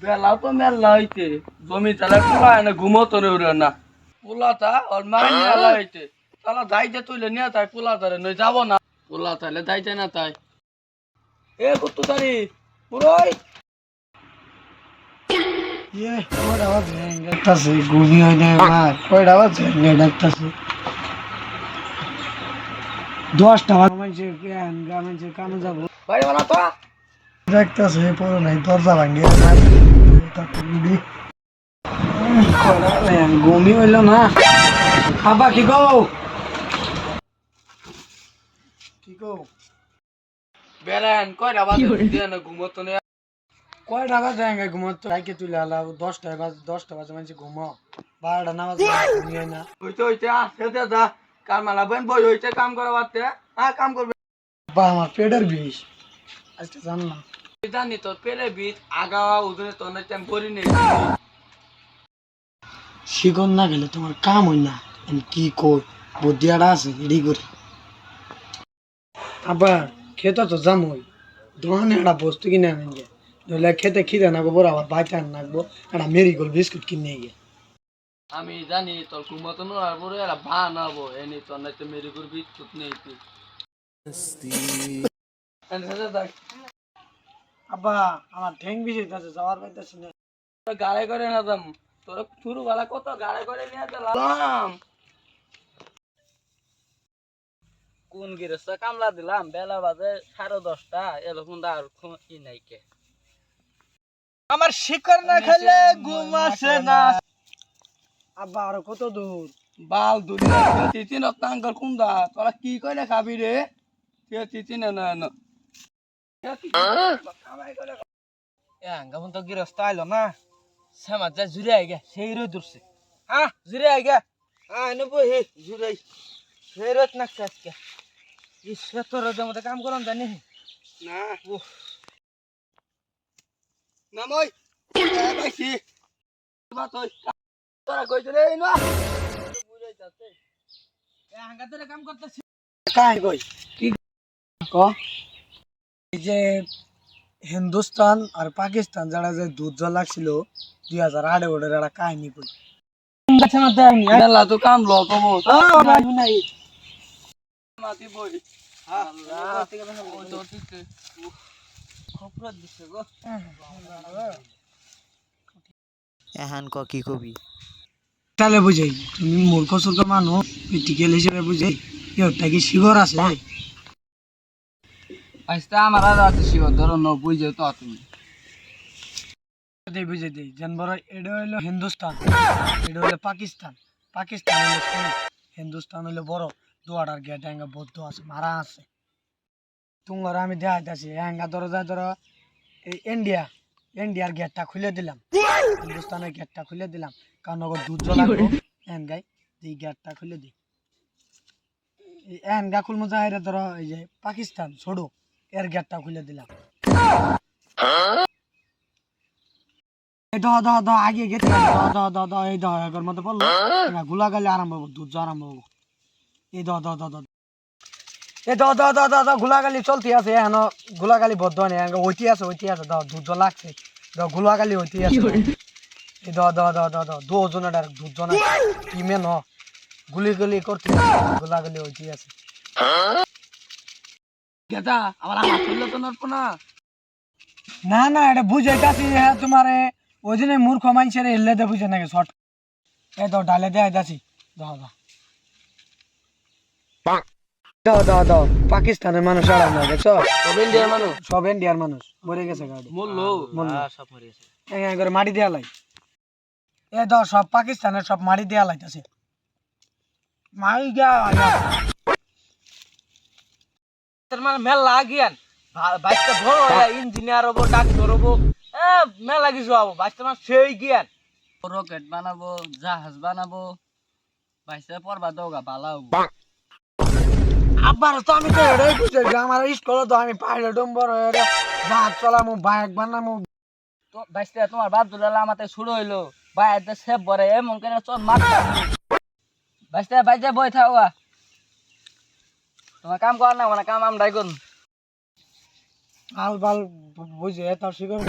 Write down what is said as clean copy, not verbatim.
বেলা তো মেলা হইতে জমি চালা পোলা না ঘুমতো না পোলাটা ওর মা মেলা হইতে তালা যাইতে তুইলে নিয়ে তাই পোলা তারে নই যাব না পোলা তাইলে যাইতে না তাই এ কত তারি পুরোই কয়টা বাজে দেখতাছি ঘুমি হয় না আমার কয়টা বাজে দেখতাছি 10টা বাজে মানুষের কামে যাবো বাড়ি বানা তো দেখতাছি পরে নাই দরজা ভাঙিয়ে ঘুমি হইল না আব্বা কি কও বেলেন কয়টা বাজে দিয়ে না ঘুমতো না কয়টা বাজে ঘুমাতো রাইকে তুলে আলা 10টা বাজে মানুষ ঘুমো 12টা না বাজে ঘুমি হয় না হইতে হইতে আসতে যা কার মালা বোন বই হইতে কাম করা বাদতে হ্যাঁ কাম করবে বা আমার পেটের বিষ আজকে জান না জানি তোর পেলে বীজ আগাওয়া ওজনে তোর নাইতে আমি করি নেই শিকন না গেলে তোমার কাম হয় না আমি কি কই বুদ্ধিয়াটা আছে রেডি করি আবার খেতে তো জামই দোকানে একটা বস্তু কিনে আনেন গে নইলে খেতে খিদে নাগবো বড় আবার বাইতে আন নাগবো একটা মেরিগোল্ড বিস্কুট কিনে গে আমি জানি তোর ঘুমতো আর পরে এরা ভা নাবো এনি তোর নাইতে মেরি করবি চুপ নেই তুই আব্বা আমার ঠ্যাং বিজেতাছে যাওয়ার পাইতাছি না গাড়ি করে না যাম তোর শুরু বেলা কত গাড়ি করে নিয়ে গেলাম কোন গিরস্ত কামলা দিলাম বেলা বাজে 10:30 এরকম আর ই নাই কে আমার শিকড় না খেলে ঘুম আসে না আব্বা আর কত দূর বাল দুনিয়া তিতিন অত্যাঙ্কর কুন্দা তোরা কি কইলে খাবি রে তিতিন না না গাবন তো গৃহস্থ আইলো না সমাজ যা জুড়ে আই গে সেই রোদ দূরছে হ্যাঁ জুড়ে আই গে হ্যাঁ নব হে জুড়াই সেই রোদ নাকছে আজকে এই শত রোদের মধ্যে কাম করলাম জানি না না মই বাইছি বা তুই তোরা কইছ রে না বুঝাই যাচ্ছে হাঙ্গা ধরে কাম করতেছি কাই কই কি ক এই যে হিন্দুস্তান আর পাকিস্তান যারা যে যুদ্ধ লাগছিল 2008 ওটার একটা কাহিনী কই গাছে মধ্যে আমি মেলা তো কাম লক হবো নাই নাই মাটি বই আল্লাহ ওই তো ঠিক খপর দিছে গো এহান ক কি কবি তাহলে বুঝাই তুমি মূর্খ সুর্খ মানুষ প্র্যাকটিক্যাল হিসেবে বুঝাই এটা কি শিগর আছে আইস্তা আমার আর আছে শিও ধরো ন বুঝে তো তুমি দেই বুঝাই দেই জানবর এটা হইলো হিন্দুস্তান এটা হইলো পাকিস্তান পাকিস্তান হইলো ছোট হিন্দুস্তান হইলো বড় দুয়াটার গেট হ্যাঙ্গা বদ্ধ আছে মারা আছে তোমার আমি দেখাইতেছি হ্যাঙ্গা ধরো এই ইন্ডিয়ার গেটটা খুলে দিলাম হিন্দুস্তানের গেটটা খুলে দিলাম কারণ ওর যুদ্ধ লাগবে হ্যাঙ্গাই এই গেটটা খুলে দিই এই হ্যাঙ্গা খুলমো যায় ধরো এই যে পাকিস্তান ছোট এর গেটটা খুলে দিলাম আগে গেছে এই এর মধ্যে বললো গুলা গালে আরম্ভ হবো যুদ্ধ আরম্ভ হবো এই গুলাগালি চলতে আছে এখন গুলাগালি বদ্ধ নেই ওইটি আছে যুদ্ধ লাগছে গুলাগালি ওইটি আছে এই দুজনের দুজন টিমে ন গুলি করতে গুলাগালি ওইটি আছে গেদা আমার হাত তুললে তো নড়বো না না এটা বুঝে গেছি হ্যাঁ তোমার ওই জন্য মূর্খ মানুষের এলে দে বুঝে নাকি শর্ট এই ডালে দেয় যাচ্ছি দাও পাকিস্তানের মানুষ আরাম না দেখছো সব ইন্ডিয়ার মানুষ মরে গেছে গাড়ি মরলো সব মরে গেছে করে মাটি দেয়া লাই সব পাকিস্তানের সব মাটি দেয়া লাইতেছে মারি তোর মানে মেলা লাগিয়ান বাইকটা বড় ইঞ্জিনিয়ার হবো ডাক্তার হবো মেলা কিছু হবো বাইকটা মানে সেই জ্ঞান রকেট বানাবো জাহাজ বানাবো বাইসে পড়বা দৌগা ভালো হবো আবার তো আমি তো এটাই বুঝেছি আমার স্কুলে তো আমি পাইলট বড় জাহাজ চালামো বাইক বানামো তো বাইসে তোমার বাপ দুলালা আমাতে শুরু হইলো বাইরে সেব বরে এমন করে চল মারতা বাইসে বাইজে বই থাকা তোমার কাম কর না মানে কাম আমরাই করুন আল বাল বুঝে তার শিকার